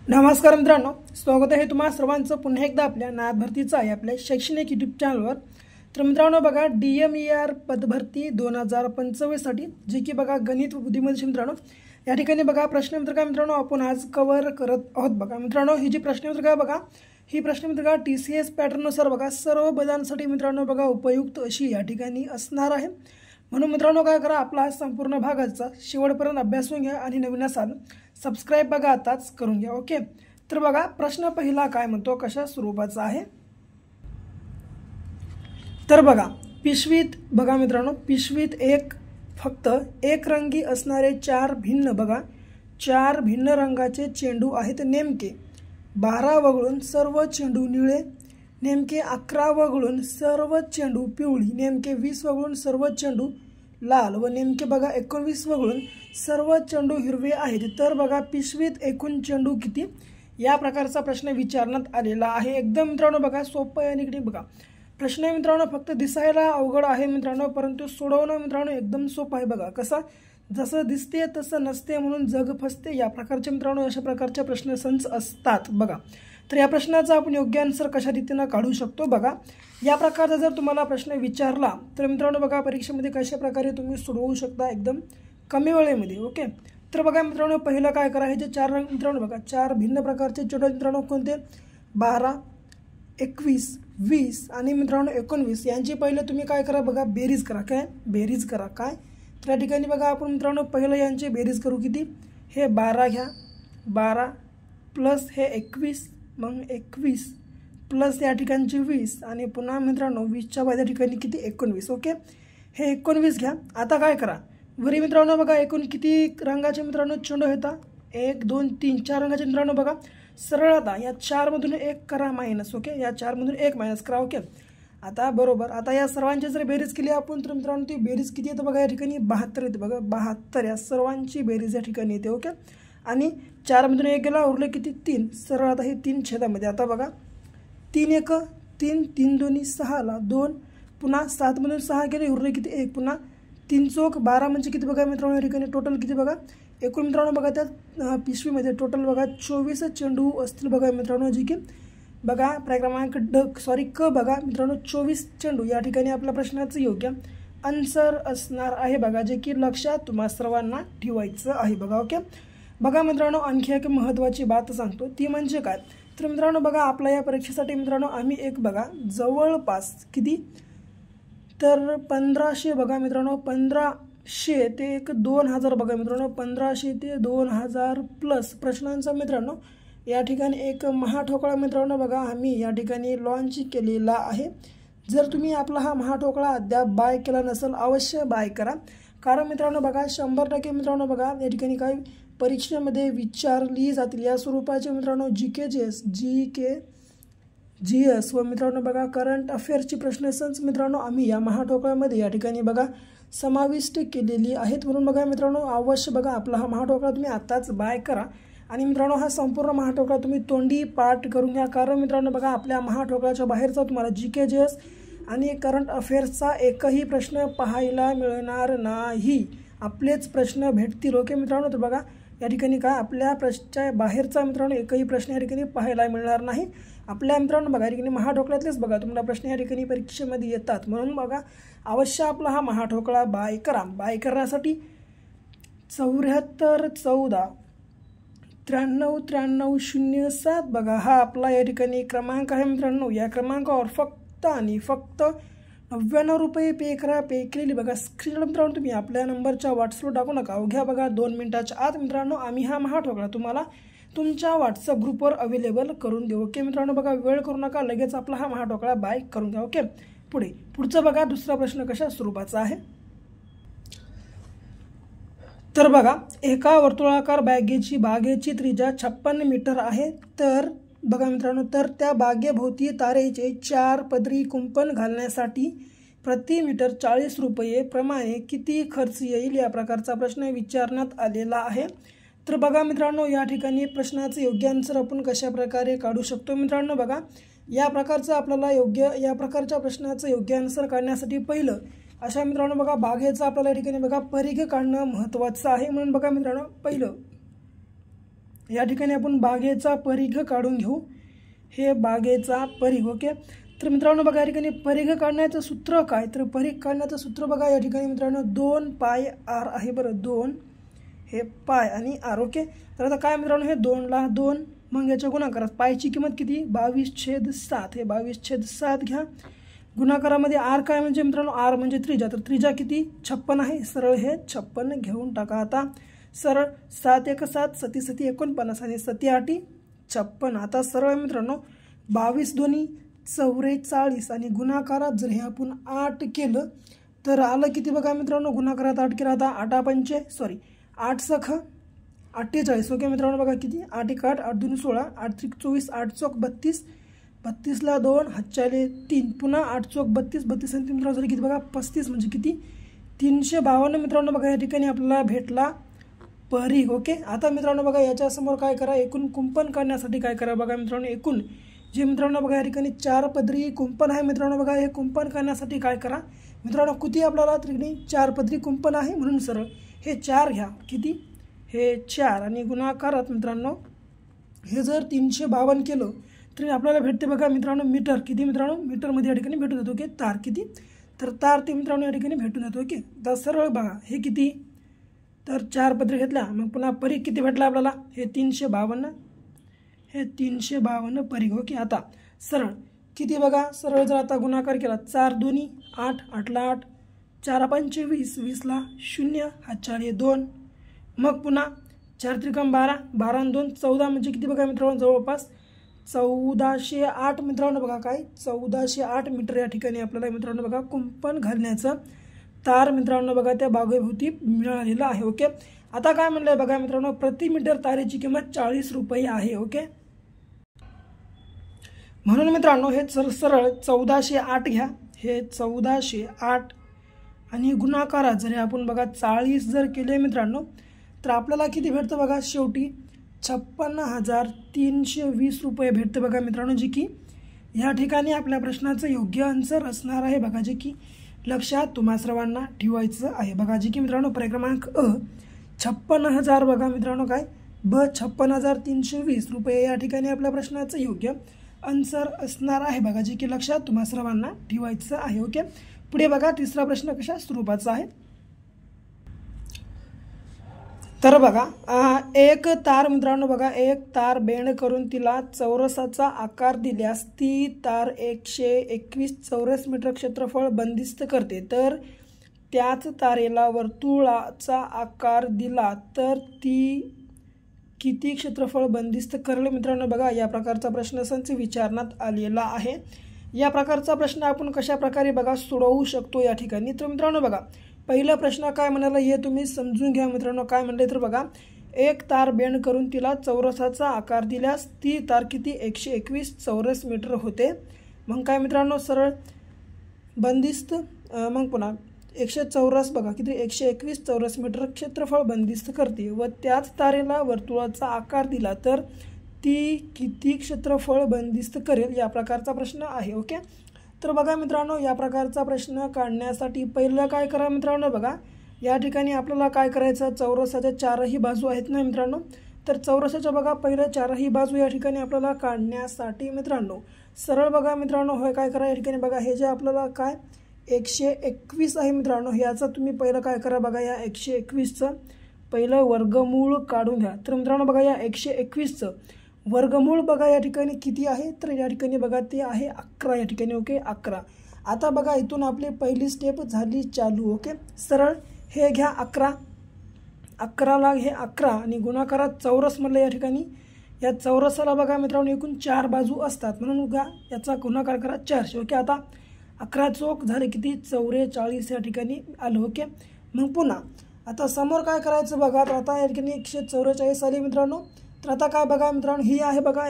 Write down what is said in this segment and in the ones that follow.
नमस्कार मित्रांनो, स्वागत आहे तुम्हा सर्वांचं पुन्हा एकदा आपल्या नाथ भरतीचा आहे आपल्या शैक्षणिक यूट्यूब चॅनलवर। तर मित्रांनो बघा, DMER पदभरती 2025 साठी जे की बघा गणित व बुद्धिमत्ता मित्रांनो या ठिकाणी बघा प्रश्नपत्रिका मित्रांनो आपण आज कव्हर करत आहोत। बघा मित्रांनो, ही जी प्रश्नपत्रिका बघा, ही प्रश्नपत्रिका TCS पॅटर्न नुसार बघा सर्व पदांसाठी मित्रांनो बघा उपयुक्त अशी या ठिकाणी असणार आहे। म्हणून मित्रांनो काय करा, आपला हा संपूर्ण भागाचा शेवटपर्यंत अभ्यासून घ्या आणि नवीन असाल सबस्क्राइब बघा आताच करून घ्या। ओके, तर बघा प्रश्न पहिला काय म्हणतो, कशा स्वरूपाचा आहे। तर बघा पिशवीत बघा मित्रांनो, पिशवीत फक्त एक रंगी असणारे चार भिन्न रंगाचे चेंडू आहेत। नेमके 12 वगळून सर्व चेंडू निळे, नेमके 11 वगळून सर्व चेंडू पिवळी, नेमके 20 वगळून सर्व चेंडू लाल व नेमके बघा 19 वगळून सर्व चेंडू हिरवे आहेत। तर बघा पिशवीत एकूण चेंडू किती, या प्रकारचा प्रश्न विचारण्यात आलेला आहे। एकदम मित्रांनो बघा सोपं आहे आणि बघा प्रश्न मित्रांनो फक्त दिसायला अवघड आहे मित्रांनो, परंतु सोडवणं मित्रांनो एकदम सोपं आहे। बघा कसा, जसं दिसते तसं नसते म्हणून जग फसते, या प्रकारचे मित्रांनो अशा प्रकारचे प्रश्न संच असतात। बघा तर या प्रश्नाचा आपण योग्य आन्सर कशा रीतीने काढू शकतो। बघा या प्रकारचा जर तुम्हाला प्रश्न विचारला तर मित्रांनो बघा परीक्षेमध्ये कशा प्रकारे तुम्ही सोडवू शकता एकदम कमी वेळेमध्ये। ओके, तर बघा मित्रांनो पहिलं काय करा, हे जे चार रंग मित्रांनो बघा चार भिन्न प्रकारचे चेंडू मित्रांनो कोणते, 12, 21, 20 आणि मित्रांनो 19 यांची पहिले तुम्ही काय करा बघा बेरीज करा। काय बेरीज करा, काय तर या ठिकाणी बघा आपण मित्रांनो पहिलं यांची बेरीज करू किती, हे 12 घ्या, 12 प्लस हे 21, मग 21 प्लस या ठिकाणची 20 आणि पुन्हा मित्रांनो 20च्या बाद या ठिकाणी किती 19। ओके, हे 19 घ्या। आता काय करा वरी मित्रांनो बघा एकूण किती रंगाचे मित्रांनो चेंडू येतात, 1 2 3 4 रंगाचे मित्रांनो बघा सरळ आता या 4 मधून 1 करा मायनस। ओके, या 4 मधून 1 मायनस करा। ओके, आता बरोबर आता या सर्वांची जर बेरीज केली आपण तर मित्रांनो ती बेरीज किती येते बघा, या ठिकाणी 72 येते। बघा 72 या सर्वांची बेरीज या ठिकाणी येते। ओके, आणि 4 मधून 1 गेला उरले किती 3, सरळ आता हे 3 छेदामध्ये। आता बघा 3 1 3, 3 2 6 ला 2, पुन्हा 7 मधून 6 गेले उरले किती 1, पुन्हा 3 चौक 12 म्हणजे किती बघा मित्रांनो या ठिकाणी टोटल किती बघा एकूण मित्रांनो बघा त्या पिशवीमध्ये टोटल बघा 24 चेंडू असतील बघा मित्रांनो, जे की बघा क्रमांक क बघा मित्रांनो 24 चेंडू या ठिकाणी आपल्या प्रश्नाचं योग्य आन्सर असणार आहे बघा, जे की लक्षात तुम्हा सर्वांना ठेवायचं आहे बघा। ओके, बघा मित्रांनो आणखी एक महत्त्वाची बात सांगतो, ती म्हणजे काय तर मित्रांनो बघा आपल्या या परीक्षेसाठी मित्रांनो आम्ही एक बघा जवळपास किती तर 1500 बघा मित्रांनो 1500 ते 2000 बघा मित्रांनो 1500 ते 2000 प्लस प्रश्नांचा मित्रांनो या ठिकाणी एक महाठोकळा मित्रांनो बघा आम्ही या ठिकाणी लॉन्च केलेला आहे। जर तुम्ही आपला हा महाठोकळा अद्याप बाय केला नसेल अवश्य बाय करा, कारण मित्रांनो बघा 100% मित्रांनो बघा या ठिकाणी काय परीक्षेमध्ये विचारली जातील या स्वरूपाचे मित्रांनो GS व मित्रांनो बघा करंट अफेअर्सची प्रश्नसंच मित्रांनो आम्ही या महाठोकळ्यामध्ये या ठिकाणी बघा समाविष्ट केलेली आहेत। म्हणून बघा मित्रांनो अवश्य बघा आपला हा महाठोकळा तुम्ही आताच बाय करा आणि मित्रांनो हा संपूर्ण महाठोकळा तुम्ही तोंडी पाठ करून घ्या, कारण मित्रांनो बघा आपल्या महाठोकळ्याच्या बाहेरचा तुम्हाला GS आणि करंट अफेअर्सचा एकही प्रश्न पाहायला मिळणार नाही, आपलेच प्रश्न भेटतील। ओके मित्रांनो, तर बघा या ठिकाणी काय आपल्या प्रश्नाच्या बाहेरचा मित्रांनो एकही प्रश्न या ठिकाणी पाहायला मिळणार नाही। आपल्या मित्रांनो बघा या ठिकाणी महाठोकळ्यातलेच बघा तुम्हाला प्रश्न या ठिकाणी परीक्षेमध्ये येतात, म्हणून बघा अवश्य आपला हा महाठोकळा बाय करा। बाय करण्यासाठी 74 14 93 93 07 बघा हा आपला या ठिकाणी क्रमांक आहे मित्रांनो। या क्रमांकावर फक्त आणि फक्त 99 रुपये पे करा। पे केलेली बघा स्क्रीनशॉट मित्रांनो तुम्ही आपल्या नंबरच्या व्हॉट्सअपवर टाकू नका, अवघ्या बघा 2 मिनिटाच्या आत मित्रांनो आम्ही हा महाठोकळा तुम्हाला तुमच्या व्हॉट्सअप ग्रुपवर अवेलेबल करून देऊ। ओके मित्रांनो बघा वेळ करू नका, लगेच आपला हा महाठोकळा बाय करून घ्या। ओके, पुढचं बघा दुसरा प्रश्न कशा स्वरूपाचा आहे। तर बघा एका वर्तुळाकार बागेची त्रिज्या 56 मीटर आहे। तर बघा मित्रांनो तर त्या बागेभोवती तारेचे 4 पदरी कुंपण घालण्यासाठी प्रति मीटर 40 रुपये प्रमाणे किती खर्च येईल, या प्रकारचा प्रश्न विचारण्यात आलेला आहे। तर बघा मित्रांनो या ठिकाणी प्रश्नाचं योग्य आन्सर आपण कशा प्रकारे काढू शकतो मित्रांनो बघा या प्रकारच्या प्रश्नाचं योग्य आन्सर काढण्यासाठी पहिलं अशा मित्रांनो बघा बागेचा आपल्याला या ठिकाणी बघा परिघ काढणं महत्त्वाचं आहे। म्हणून बघा मित्रांनो पहिलं या ठिकाणी आपण बागेचा परिघ काढून घेऊ, हे बागेचा परिघ. ओके, तर मित्रांनो बघा या ठिकाणी परिघ काढण्याचं सूत्र काय, तर परिघ काढण्याचं सूत्र बघा या ठिकाणी मित्रांनो 2 पाय आर आहे. बरं, 2 हे पाय आणि आर. ओके, तर आता काय मित्रांनो हे 2 ला 2, मग याच्या गुणाकारात पायची किंमत किती 22/7, हे 22/7 घ्या. गुणाकारामध्ये आर काय म्हणजे मित्रांनो आर म्हणजे त्रिज्या, तर त्रिज्या किती 56 आहे. सरळ हे 56 घेऊन टाका. आता सरळ 7 × 7 = 49 आणि 7 × 8 = 56. आता सरळ मित्रांनो 22 × 2 = 44 आणि गुणाकारात जर हे आपण 8 केलं तर आलं किती बघा मित्रांनो, गुणाकारात 8 केलं. आता 8 सख 48. ओके मित्रांनो बघा किती 8 × 8 = 8 × 2 = 16, 8 × 3 = 24, 8 × 4 = 32, 32 ला 2, 4 × 3, पुन्हा 8 × 4 = 32, 32 आणि 3 मित्रांनो झाले किती बघा 35, म्हणजे किती 352 मित्रांनो बघा या ठिकाणी आपल्याला भेटला परिघ. ओके, आता मित्रांनो बघा याच्यासमोर काय करा, एकूण कुंपण काढण्यासाठी काय करा बघा मित्रांनो, एकूण जे मित्रांनो बघा या ठिकाणी 4 पदरी कुंपण आहे. मित्रांनो बघा हे कुंपण काढण्यासाठी काय करा मित्रांनो, किती आपल्याला त्रिकोणी 4 पदरी कुंपण आहे म्हणून सरळ हे 4 घ्या, किती हे 4 आणि गुणाकारात मित्रांनो हे जर 352 केलं तर आपल्याला भेटते बघा मित्रांनो मीटर. किती मित्रांनो मीटरमध्ये या ठिकाणी भेटून जातो. ओके, तार किती, तर तार ते मित्रांनो या ठिकाणी भेटून जातो. ओके, तर सरळ बघा हे किती, तर 4 पदरी घेतल्या, मग पुन्हा परिघ किती भेटला आपल्याला, हे 352, हे 352 परिघ. ओके, आता सरळ किती बघा, सरळ जर आता गुणाकार केला 4 × 2 = 8, 8 ला 8, 4 × 5 = 20, 20 ला 0, 4 × 2, मग पुन्हा 4 × 3 = 12, 12 आणि 2 = 14, म्हणजे किती बघा मित्रांनो जवळपास 1408 मित्रांनो बघा काय 1408 मीटर या ठिकाणी आपल्याला मित्रांनो बघा कुंपण घालण्याचं तार मित्रांनो बघा त्या बागेभोवती मिळालेलं आहे. ओके, आता काय म्हणलंय बघा मित्रांनो, प्रति मीटर तारेची किंमत 40 रुपये आहे. ओके, म्हणून मित्रांनो हे सरळ 1408 घ्या, हे 1408 आणि गुणाकारात जर आपण बघा 40 जर केले मित्रांनो तर आपल्याला किती भेटतं बघा, शेवटी 56,320 रुपये भेटतं बघा मित्रांनो, जे की या ठिकाणी आपल्या प्रश्नाचं योग्य आन्सर असणार आहे बघा, जे की लक्षात तुम्हा सर्वांना ठेवायचं आहे बघा, जे की मित्रांनो पर्याय क्रमांक अ 56,000 बघा मित्रांनो काय ब 56,320 रुपये या ठिकाणी आपल्या प्रश्नाचं योग्य आन्सर असणार आहे बघा, जे की लक्षात तुम्हा सर्वांना ठेवायचं आहे. ओके, पुढे बघा तिसरा प्रश्न कशा स्वरूपाचा आहे, तर बघा एक तार मित्रांनो बघा एक तार बेंड करून तिला चौरसाचा आकार दिल्यास ती तार 121 चौरस मीटर क्षेत्रफळ बंदिस्त करते, तर त्याच तारेला वर्तुळाचा आकार दिला तर ती किती क्षेत्रफळ बंदिस्त करेल मित्रांनो बघा, या प्रकारचा प्रश्न संच विचारण्यात आलेला आहे. या प्रकारचा प्रश्न आपण कशा प्रकारे बघा सोडवू शकतो या ठिकाणी, तर मित्रांनो बघा पहिला प्रश्न काय म्हणाला हे तुम्ही समजून घ्या मित्रांनो. काय म्हणले तर बघा एक तार बेंड करून तिला चौरसाचा आकार दिल्यास ती तार किती 121 चौरस मीटर होते. मग काय मित्रांनो सरळ बंदिस्त, मग पुन्हा 100 चौरस बघा किती 121 चौरस मीटर क्षेत्रफळ बंदिस्त करते व त्याच तारेला वर्तुळाचा आकार दिला तर ती किती क्षेत्रफळ बंदिस्त करेल, या प्रकारचा प्रश्न आहे. ओके, तर बघा मित्रांनो या प्रकारचा प्रश्न काढण्यासाठी पहिलं काय करा मित्रांनो बघा या ठिकाणी आपल्याला काय करायचं, चौरसाच्या 4ही बाजू आहेत ना मित्रांनो, तर चौरसाच्या बघा पहिलं 4ही बाजू या ठिकाणी आपल्याला काढण्यासाठी मित्रांनो सरळ बघा मित्रांनो होय काय करा या ठिकाणी बघा हे जे आपल्याला काय 121 आहे मित्रांनो, याचा तुम्ही पहिलं काय करा बघा या 121चं पहिलं वर्गमूळ काढून घ्या. तर मित्रांनो बघा या 121चं वर्गमूळ बघा या ठिकाणी किती आहे, तर या ठिकाणी बघा ते आहे 11 या ठिकाणी. ओके 11. आता बघा इथून आपली पहिली स्टेप झाली चालू. ओके, सरळ हे घ्या 11, 11ला हे 11 आणि गुणाकारात चौरस म्हणलं या ठिकाणी, या चौरसाला बघा मित्रांनो एकूण 4 बाजू असतात म्हणून बघा याचा गुणाकार करा 400. ओके, आता 11 चौक झाले किती 44 या ठिकाणी आलं. ओके, मग पुन्हा आता समोर काय करायचं बघा, तर आता या ठिकाणी 144 आली मित्रांनो, तर आता काय बघा मित्रांनो ही आहे बघा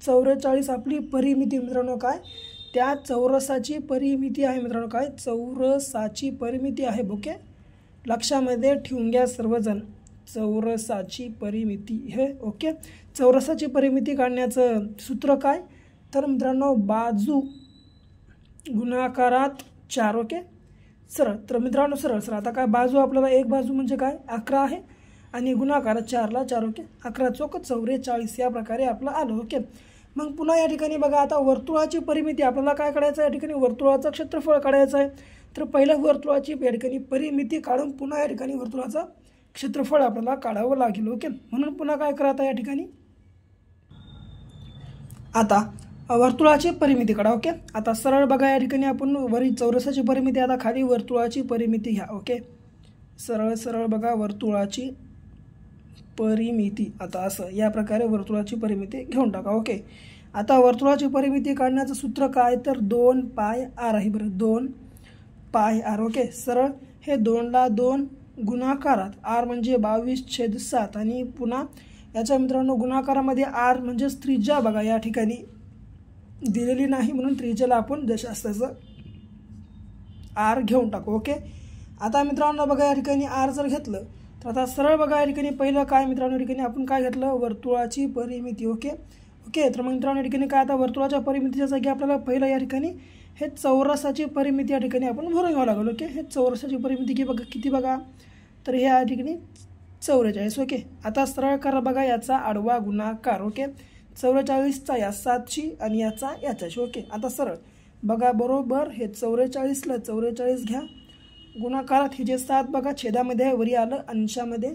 44 आपली परिमिती मित्रांनो, काय त्या चौरसाची परिमिती आहे मित्रांनो, काय चौरसाची परिमिती आहे. ओके, लक्षामध्ये ठेवून घ्या सर्वजण, चौरसाची परिमिती हे. ओके, चौरसाची परिमिती काढण्याचं सूत्र काय, तर मित्रांनो बाजू गुणाकारात 4. ओके, सरळ तर मित्रांनो सरळ आता काय बाजू आपल्याला एक बाजू म्हणजे काय 11 आहे आणि गुणाकार 4ला 4 ओके 11 चौक 44 या प्रकारे आपलं आलं ओके। मग पुन्हा या ठिकाणी बघा आता वर्तुळाची परिमिती आपल्याला काय काढायचं आहे, या ठिकाणी वर्तुळाचं क्षेत्रफळ काढायचं आहे। तर पहिल्या वर्तुळाची या ठिकाणी परिमिती काढून पुन्हा या ठिकाणी वर्तुळाचं क्षेत्रफळ आपल्याला काढावं लागेल ओके। म्हणून पुन्हा काय करा आता या ठिकाणी आता वर्तुळाची परिमिती काढा ओके। आता सरळ बघा या ठिकाणी आपण वरी चौरसाची परिमिती आता खाली वर्तुळाची परिमिती घ्या ओके। सरळ सरळ बघा वर्तुळाची परिमिती आता असं या प्रकारे वर्तुळाची परिमिती घेऊन टाका ओके। आता वर्तुळाची परिमिती काढण्याचं सूत्र काय तर 2 पाय r आहे बरं 2 पाय r ओके। सरळ हे 2ला 2 गुणाकारात r म्हणजे 22/7 आणि पुन्हा याच्या मित्रांनो गुणाकारामध्ये r म्हणजे त्रिज्या बघा या ठिकाणी दिलेली नाही म्हणून त्रिज्याला आपण जशास तसं r घेऊन टाकू ओके। आता मित्रांनो बघा या ठिकाणी r जर घेतलं तर आता सरळ बघा या ठिकाणी पहिलं काय मित्रांनो या ठिकाणी आपण काय घेतलं वर्तुळाची परिमिती ओके ओके। तर मग मित्रांनो या ठिकाणी काय आता वर्तुळाच्या परिमितीच्या जागी आपल्याला पहिलं या ठिकाणी हे चौरसाची परिमिती या ठिकाणी आपण भरून घ्यावं लागेल ओके। हे चौरसाची परिमिती किती बघा तर हे या ठिकाणी 44 ओके। आता सरळ करा बघा याचा आडवा गुणाकार ओके 44चा या 7शी आणि याचा याच्याशी ओके। आता सरळ बघा बरोबर हे 44ला 44 घ्या गुणाकारात हे जे 7 बघा छेदामध्ये वरी आलं अंशामध्ये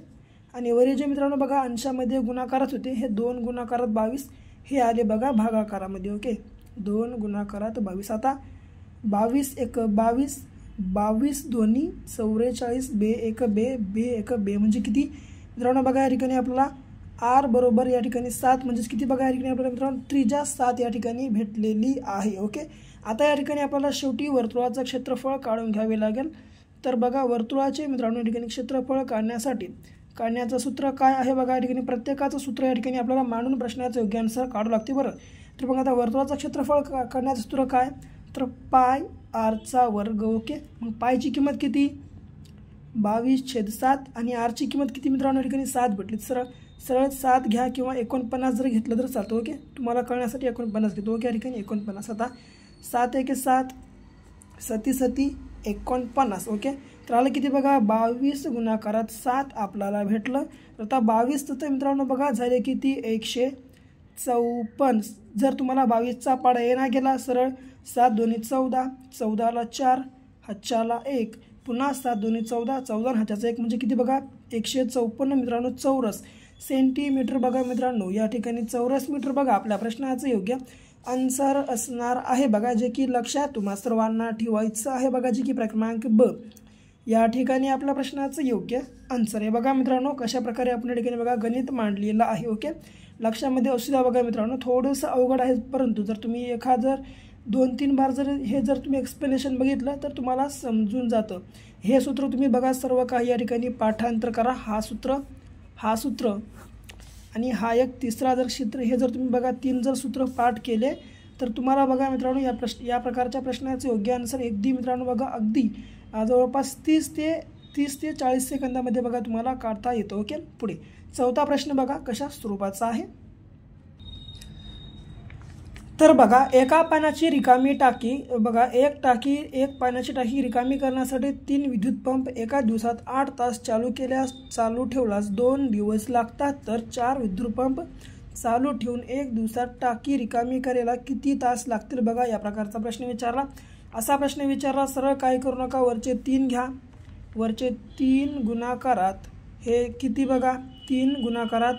आणि वरी जे मित्रांनो बघा अंशामध्ये गुणाकारात होते हे 2 गुणाकारात 22 हे आले बघा भागाकारामध्ये ओके 2 गुणाकारात 22। आता 22 1 22 22 दोन्ही 44 बे 1 बे बे 1 बे म्हणजे किती मित्रांनो बघा या ठिकाणी आपल्याला r बरोबर या ठिकाणी 7 म्हणजे किती बघा या ठिकाणी आपल्याला मित्रांनो त्रिज्या 7 या ठिकाणी भेटलेली आहे ओके। आता या ठिकाणी आपल्याला शेवटी वर्तुळाचं क्षेत्रफळ काढून घ्यावे लागेल। तर बघा वर्तुळाचे मित्रांनो या ठिकाणी क्षेत्रफळ काढण्याचं सूत्र काय आहे बघा या ठिकाणी प्रत्येकाचं सूत्र या ठिकाणी आपल्याला मांडून प्रश्नाचं योग्य आन्सर काढावं लागते बरं। तर मग आता वर्तुळाचं क्षेत्रफळ काढण्याचं सूत्र काय तर पाय r वर्ग ओके। मग पायची किंमत किती 22/7 आणि r ची किंमत किती मित्रांनो या ठिकाणी 7 भेटली। सरळ 7 घ्या किंवा 49 जर घेतलं तर चालतं ओके। तुम्हाला कळण्यासाठी 49 घेतो ओके या ठिकाणी 49। आता 7 1 7 7 7 49 ओके। तर आलं किती बघा 22 गुणाकारात 7 आपल्याला भेटलं। तर आता 22 तर मित्रांनो बघा झाले किती 154। जर तुम्हाला 22चा पाडा येणार गेला सरळ 7 दोन्ही 14 14ला 4 हातच्याला 1 पुन्हा 7 दोन्ही 14 14 हाताचा 1 म्हणजे किती बघा 154 मित्रांनो चौरस सेंटीमीटर बघा मित्रांनो या ठिकाणी चौरस मीटर बघा आपल्या प्रश्नाचं योग्य आन्सर असणार आहे बघा जे की लक्षात तुम्हा सर्वांना ठेवायचं आहे बघा जे की क्रमांक ब या ठिकाणी आपल्या प्रश्नाचं योग्य आन्सर आहे बघा मित्रांनो। कशा प्रकारे आपण या ठिकाणी बघा गणित मांडलेलं आहे ओके। लक्षामध्ये असू द्या बघा मित्रांनो थोडंसं अवघड आहे परंतु जर तुम्ही जर 2-3 बार जर तुम्ही एक्सप्लेनेशन बघितलं तर तुम्हाला समजून जातं। हे सूत्र तुम्ही बघा सर्व काही या ठिकाणी पाठांतर करा हा सूत्र आणि हा एक तिसरा जर सूत्र हे जर तुम्ही बघा 3 जर सूत्र पाठ केले तर तुम्हाला बघा मित्रांनो या प्रकारच्या प्रश्नाचे योग्य आन्सर अगदी मित्रांनो बघा अगदी जवळपास 30 ते 40 सेकंदामध्ये बघा तुम्हाला काढता येतो ओके। पुढे चौथा प्रश्न बघा कशा स्वरूपाचा आहे तर बघा एका पाण्याची रिकामी टाकी बघा एक पाण्याची टाकी रिकामी करण्यासाठी 3 विद्युत पंप एका दिवसात 8 तास चालू ठेवल्यास 2 दिवस लागतात तर 4 विद्युत पंप चालू ठेवून 1 दिवसात टाकी रिकामी करायला किती तास लागतील बघा या प्रकारचा प्रश्न विचारला। असा प्रश्न विचारला सरळ काय करू नका वरचे 3 घ्या वरचे 3 गुणाकारात हे किती बघा 3 गुणाकारात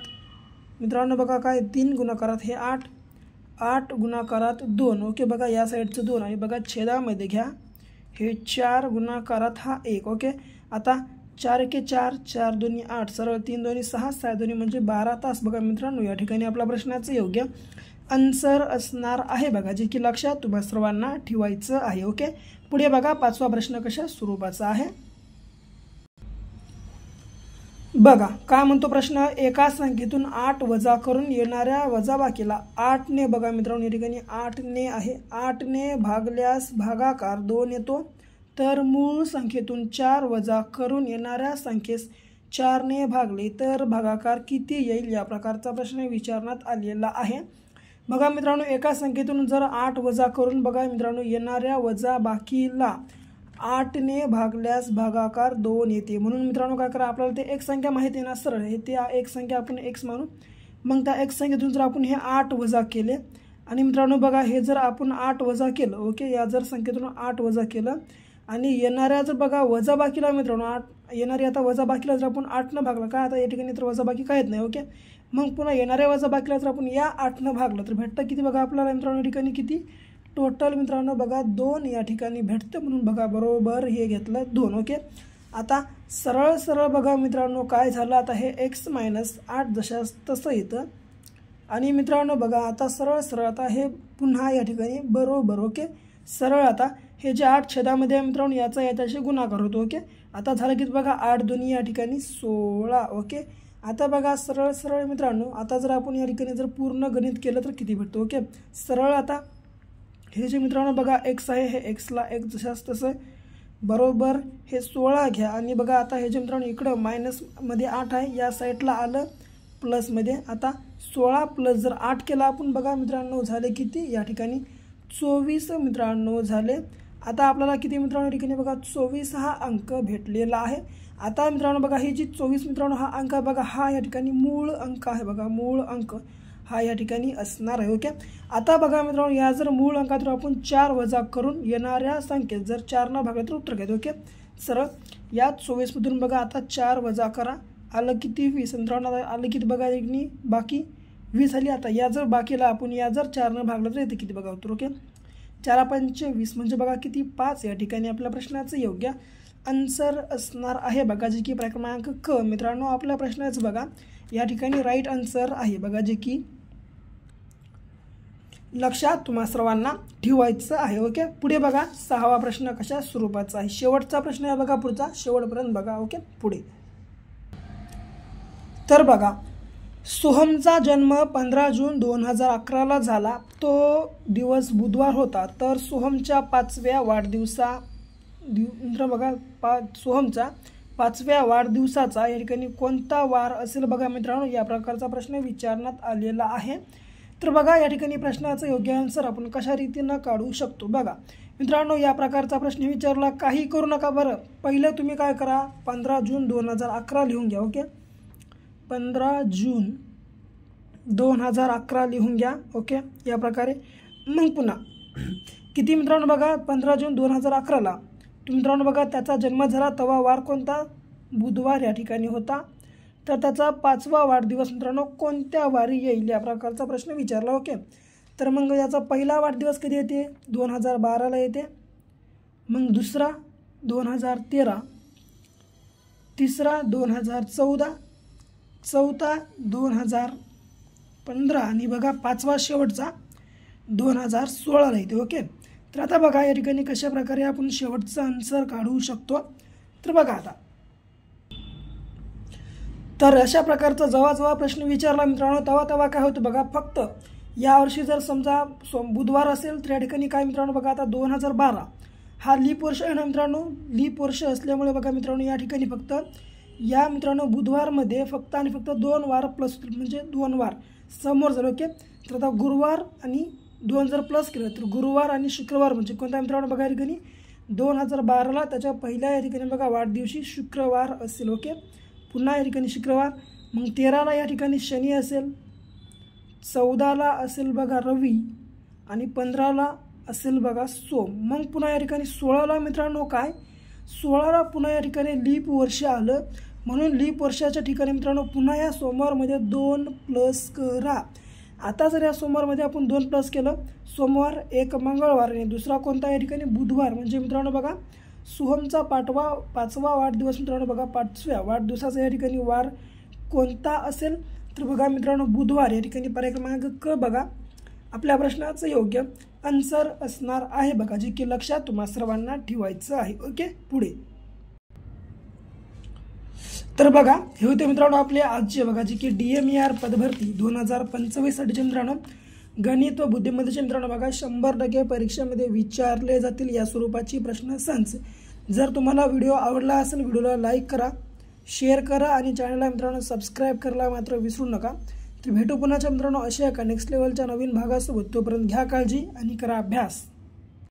मित्रांनो बघा काय 3 गुणाकारात हे 8 गुणाकारात 2 ओके बघा या साईडचं 2 आणि बघा छेदामध्ये घ्या हे 4 गुणाकारात हा 1 ओके। आता 4 1 4 4 दोन्ही 8 सरळ 3 दोन्ही 6 6 दोन्ही म्हणजे 12 तास बघा मित्रांनो या ठिकाणी आपल्या प्रश्नाचं योग्य आन्सर असणार आहे बघा जे की लक्षात तुम्हा सर्वांना ठेवायचं आहे ओके। पुढे बघा 5वा प्रश्न कशा स्वरूपाचा आहे बघा काय म्हणतो प्रश्न एका संख्येतून 8 वजा करून येणाऱ्या वजाबाकीला 8 ने बघा मित्रांनो या ठिकाणी 8 ने आहे 8 ने भागल्यास भागाकार 2 येतो तर मूळ संख्येतून 4 वजा करून येणाऱ्या संख्येस 4 ने भागले तर भागाकार किती येईल या प्रकारचा प्रश्न विचारण्यात आलेला आहे। बघा मित्रांनो एका संख्येतून जर 8 वजा करून बघा मित्रांनो येणाऱ्या वजाबाकीला 8ने भागल्यास भागाकार 2 येते। म्हणून मित्रांनो काय करा, आपल्याला ते एक संख्या माहिती आहे ना, सरळ आहे ते एक संख्या आपण x मानू। मग त्या x संख्येतून जर आपण हे 8 वजा केले आणि मित्रांनो बघा हे जर आपण 8 वजा केलं, ओके, या जर संख्येतून 8 वजा केलं आणि येणाऱ्या जर बघा वजा बाकीला मित्रांनो 8 येणारी आता वजा बाकीला जर आपण 8 न भागलं, काय आता या ठिकाणी तर वजा बाकी काहीच नाही, ओके। मग पुन्हा येणाऱ्या वजा बाकीला जर आपण या 8 न भागलं तर भेटतं किती बघा आपल्याला मित्रांनो या ठिकाणी किती टोटल मित्रांनो बघा 2 या ठिकाणी भेटतं। म्हणून बघा बरोबर हे घेतलं 2, ओके। आता सरळ सरळ बघा मित्रांनो काय झालं, आता हे x - 8 जशास तसं येतं आणि मित्रांनो बघा आता सरळ सरळ आता हे पुन्हा या ठिकाणी बरोबर, ओके। सरळ आता हे जे 8 छेदामध्ये आहे मित्रांनो याचा याच्याशी गुणाकार होतो, ओके। आता झालं की बघा 8 दोन्ही या ठिकाणी 16, ओके। आता बघा सरळ सरळ मित्रांनो आता जर आपण या ठिकाणी जर पूर्ण गणित केलं तर किती भेटतं, ओके। सरळ आता हे जे मित्रांनो बघा x आहे हे x ला x जशास तसं बरोबर हे 16 घ्या आणि बघा आता हे जे मित्रांनो इकडं मायनसमध्ये 8 आहे या साईडला आलं प्लसमध्ये। आता 16 प्लस जर 8 केला आपण बघा मित्रांनो झाले किती या ठिकाणी 24 मित्रांनो झाले। आता आपल्याला किती मित्रांनो या ठिकाणी बघा 24 हा अंक भेटलेला आहे। आता मित्रांनो बघा ही जी 24 मित्रांनो हा अंक बघा हा या ठिकाणी मूळ अंक आहे, बघा मूळ अंक हा या ठिकाणी असणार आहे, ओके। आता बघा मित्रांनो या जर मूळ अंकातून आपण 4 वजा करून येणाऱ्या संख्येत जर 4 न भागलं तर उत्तर घ्यायचं, ओके। सरळ या 24 मधून बघा आता 4 वजा करा, आलं किती 20 मित्रांनो, आलं किती बघा इकडनी बाकी 20 आली। आता या जर बाकीला आपण या जर 4 न भागलं तर येते किती बघा उत्तर, ओके। 4 पंचे 20 म्हणजे बघा किती 5 या ठिकाणी आपल्या प्रश्नाचं योग्य आन्सर असणार आहे बघा, जे की क्रमांक क मित्रांनो आपल्या प्रश्नाचं बघा या ठिकाणी राईट आन्सर आहे बघा, जे की लक्षात तुम्हा सर्वांना ठेवायचं आहे, ओके। पुढे बघा 6वा प्रश्न कशा स्वरूपाचा आहे, शेवटचा प्रश्न आहे बघा, पुढचा शेवटपर्यंत बघा, ओके। पुढे तर बघा सोहमचा जन्म 15 जून 2011ला झाला, तो दिवस बुधवार होता। तर सोहमच्या 5व्या वाढदिवसा बघा सोहमचा 5व्या वाढदिवसाचा या ठिकाणी कोणता वार असेल बघा मित्रांनो, या प्रकारचा प्रश्न विचारण्यात आलेला आहे। तर बघा या ठिकाणी प्रश्नाचं योग्य आन्सर आपण कशा रीतीनं काढू शकतो बघा मित्रांनो, या प्रकारचा प्रश्न विचारला काही करू नका बरं, पहिलं तुम्ही काय करा 15 जून 2011 लिहून घ्या, ओके। 15 जून 2011 लिहून घ्या, ओके, या प्रकारे। मग पुन्हा किती मित्रांनो बघा 15 जून 2011ला मित्रांनो बघा त्याचा जन्म झाला तेव्हा वार कोणता, बुधवार या ठिकाणी होता। तर त्याचा 5वा वाढदिवस मित्रांनो कोणत्या वारी येईल या प्रकारचा प्रश्न विचारला, ओके। तर मग याचा पहिला वाढदिवस कधी येते 2012ला येते, मग दुसरा 2013, तिसरा 2014, चौथा 2015 आणि बघा 5वा शेवटचा 2016ला येते, ओके। तर आता बघा या ठिकाणी कशा प्रकारे आपण शेवटचा आन्सर काढू शकतो, तर बघा आता तर अशा प्रकारचा जेव्हा प्रश्न विचारला मित्रांनो तेव्हा काय होतं बघा, फक्त यावर्षी जर समजा बुधवार असेल तर या ठिकाणी काय मित्रांनो बघा आता 2012 हा लीप वर्ष आहे ना मित्रांनो, लीप वर्ष असल्यामुळे बघा मित्रांनो या ठिकाणी फक्त या मित्रांनो बुधवारमध्ये फक्त आणि फक्त 2 वार प्लस म्हणजे 2 वार समोर झालं, ओके। तर आता गुरुवार आणि 2 जर प्लस केलं तर गुरुवार आणि शुक्रवार म्हणजे कोणता मित्रांनो बघा या ठिकाणी 2012ला त्याच्या पहिल्या या ठिकाणी बघा वाढदिवशी शुक्रवार असेल, ओके। पुन्हा या ठिकाणी शुक्रवार, मग 13ला या ठिकाणी शनी असेल, 14ला असेल बघा रवी आणि 15ला असेल बघा सोम। मग पुन्हा या ठिकाणी 16ला मित्रांनो काय 16ला पुन्हा या ठिकाणी लीप वर्ष आलं, म्हणून लीप वर्षाच्या ठिकाणी मित्रांनो पुन्हा या सोमवारमध्ये 2 प्लस करा। आता जर या सोमवारमध्ये आपण 2 प्लस केलं, सोमवार एक मंगळवार आणि दुसरा कोणता या ठिकाणी बुधवार, म्हणजे मित्रांनो बघा सोहमचा 5वा वाढदिवस मित्रांनो बघा 5व्या वाढदिवसाचा या ठिकाणी वार कोणता असेल, तर बघा मित्रांनो बुधवार या ठिकाणी पर्याय क्रमांक क बघा आपल्या प्रश्नाचं योग्य आन्सर असणार आहे बघा, जे की लक्षात तुम्हा सर्वांना ठेवायचं आहे, ओके। पुढे तर बघा हे होते मित्रांनो आपले आजचे बघा जे की DMER पदभरती 2025 साठीचे मित्रांनो गणित व बुद्धिमत्तेचे मित्रांनो बघा 100% परीक्षेमध्ये विचारले जातील या स्वरूपाची प्रश्नसंच। जर तुम्हाला व्हिडिओ आवडला असेल व्हिडिओला लाईक करा, शेअर करा आणि चॅनलला मित्रांनो सबस्क्राईब करायला मात्र विसरू नका। तर भेटू पुन्हाच्या मित्रांनो अशा एका नेक्स्ट लेवलच्या नवीन भागासोबत, तोपर्यंत घ्या काळजी आणि करा अभ्यास।